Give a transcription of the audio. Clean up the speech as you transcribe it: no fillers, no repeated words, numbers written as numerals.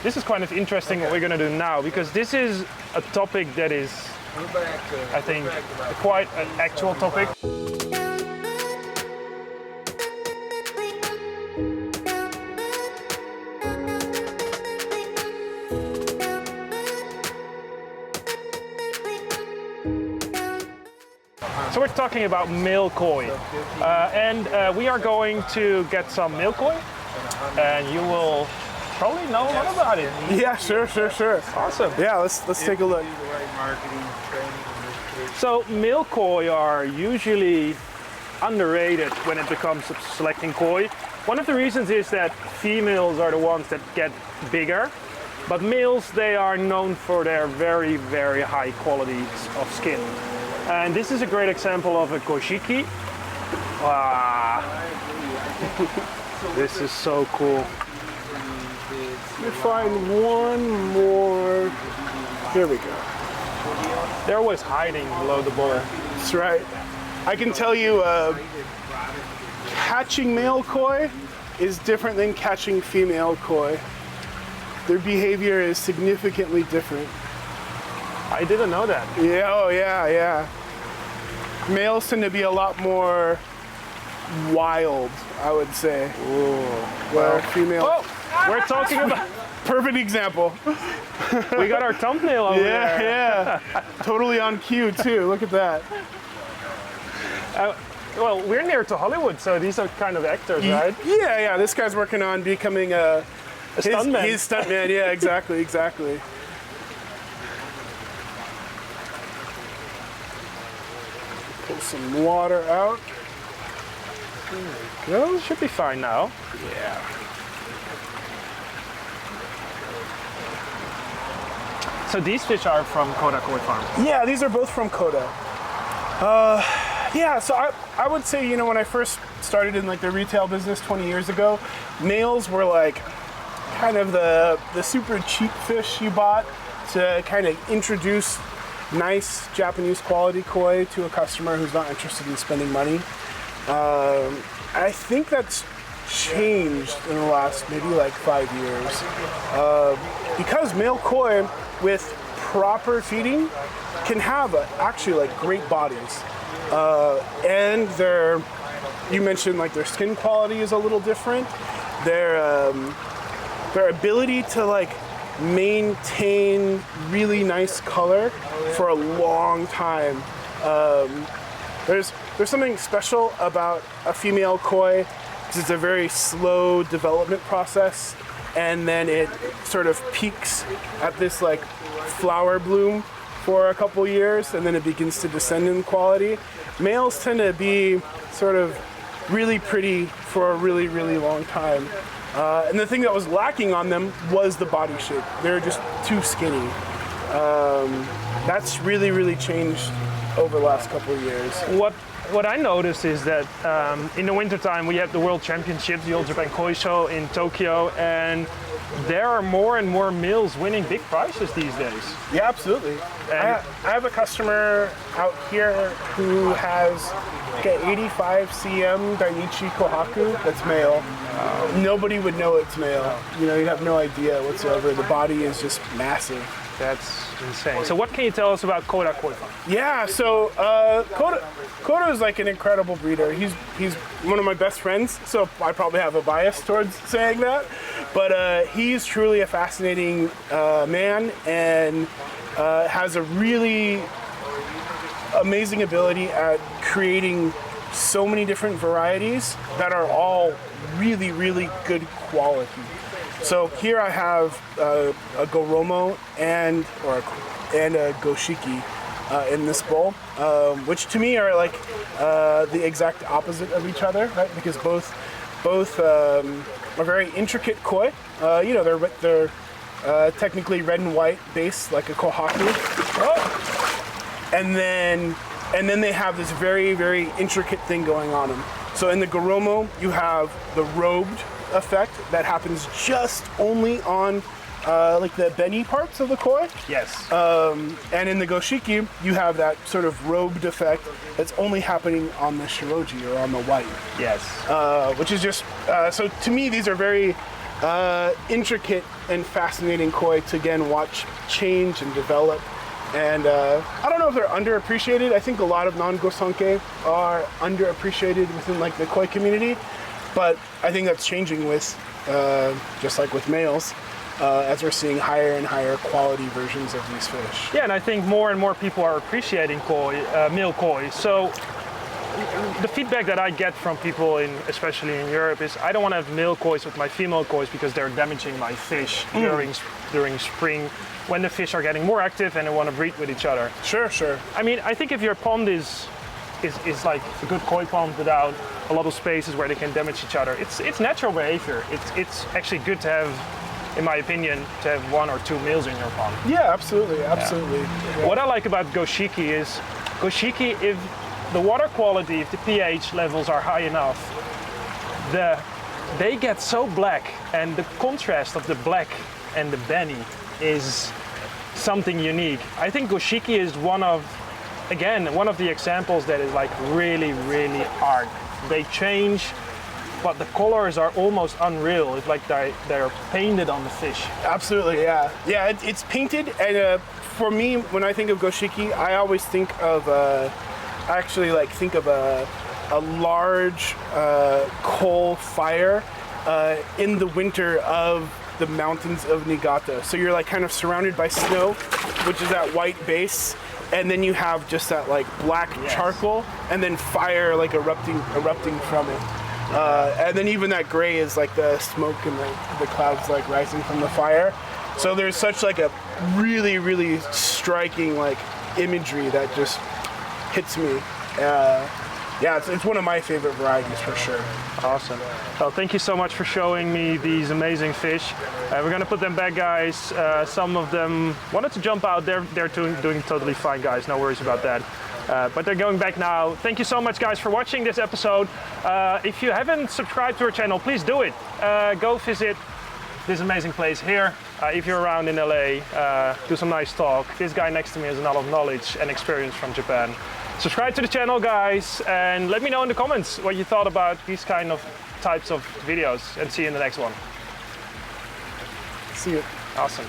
This is kind of interesting what we're going to do now, because this is a topic that is, I think, quite an actual topic. So we're talking about male koi, and we are going to get some male koi, and you will probably know a lot about it. Yeah, sure. Awesome. Yeah, let's take a look. So male koi are usually underrated when it comes to selecting koi. One of the reasons is that females are the ones that get bigger, but males, they are known for their very, very high qualities of skin. And this is a great example of a Goshiki. Wow. This is so cool. Let me find one more. Here we go. They're always hiding below the bowl. That's right. I can tell you, catching male koi is different than catching female koi. Their behavior is significantly different. I didn't know that. Yeah, oh yeah. Males tend to be a lot more wild, I would say. Ooh. Where females... Oh, we're talking about... Perfect example. We got our thumbnail over there. Yeah. Totally on cue too, look at that. Well, we're near to Hollywood, so these are kind of actors, right? Yeah, this guy's working on becoming a stuntman. He's stuntman, yeah, exactly. Pull some water out. There we go. Should be fine now. Yeah. So these fish are from Koda Koi Farm. Yeah, these are both from Koda. Yeah, so I would say, when I first started in like the retail business 20 years ago, males were like kind of the super cheap fish you bought to kind of introduce nice Japanese quality koi to a customer who's not interested in spending money. I think that's changed in the last maybe like 5 years. Because male koi with proper feeding can have actually like great bodies. And you mentioned like their skin quality is a little different. Their ability to like maintain really nice color for a long time. There's something special about a female koi because it's a very slow development process, and then it sort of peaks at this like flower bloom for a couple years, and then it begins to descend in quality. Males tend to be sort of really pretty for a really, really long time. And the thing that was lacking on them was the body shape. They're just too skinny. That's really, really changed over the last couple of years. What I noticed is that in the wintertime we have the World Championships, the All Japan Koi Show in Tokyo, and there are more and more males winning big prizes these days. Yeah, absolutely. I have a customer out here who has an 85 cm Dainichi Kohaku that's male. Nobody would know it's male. You'd have no idea whatsoever. The body is just massive. That's insane. So what can you tell us about Koda Koi Farm? Yeah, so Koda is like an incredible breeder. He's one of my best friends, so I probably have a bias towards saying that. But he's truly a fascinating man, and has a really amazing ability at creating so many different varieties that are all really, really good quality. So here I have a Goromo and a Goshiki in this bowl, which to me are like the exact opposite of each other, right? Because both are very intricate koi. They're technically red and white base, like a kohaku. Oh. And then they have this very, very intricate thing going on them. So in the Goromo, you have the robed effect that happens just only on like the beni parts of the koi. Yes. And in the Goshiki, you have that sort of robed effect that's only happening on the shiroji or on the white. Yes. Which is just, so to me, these are very intricate and fascinating koi to again watch change and develop. And I don't know if they're underappreciated. I think a lot of non-gosanke are underappreciated within like the koi community, but I think that's changing with just like with males. As we're seeing higher and higher quality versions of these fish. Yeah, and I think more and more people are appreciating koi, male koi. So the feedback that I get from people, especially in Europe, is I don't want to have male kois with my female kois because they're damaging my fish during spring when the fish are getting more active and they want to breed with each other. Sure, sure. I mean, I think if your pond is like a good koi pond without a lot of spaces where they can damage each other, it's natural behavior. It's actually good to have, in my opinion, to have 1 or 2 males in your pond. Yeah, absolutely, absolutely. Yeah. What I like about Goshiki is, Goshiki, if the water quality, if the pH levels are high enough, they get so black, and the contrast of the black and the benny is something unique. I think Goshiki is one of the examples that is like really, really art. They change, but the colors are almost unreal. It's like they're painted on the fish. Absolutely, yeah. Yeah, it's painted, and for me, when I think of Goshiki, I always think of, think of a large coal fire in the winter of the mountains of Niigata. So you're like kind of surrounded by snow, which is that white base, and then you have just that like black charcoal, and then fire like erupting from it. And then even that gray is like the smoke and the clouds like rising from the fire. So there's such like a really, really striking like imagery that just hits me. It's one of my favorite varieties for sure. Awesome. Well, thank you so much for showing me these amazing fish. We're gonna put them back, guys. Some of them wanted to jump out. They're doing totally fine, guys. No worries about that. But they're going back now. Thank you so much, guys, for watching this episode. If you haven't subscribed to our channel, please do it. Go visit this amazing place here. If you're around in LA, do some nice talk. This guy next to me has a lot of knowledge and experience from Japan. Subscribe to the channel, guys, and let me know in the comments what you thought about these kind of types of videos, and see you in the next one. See you. Awesome.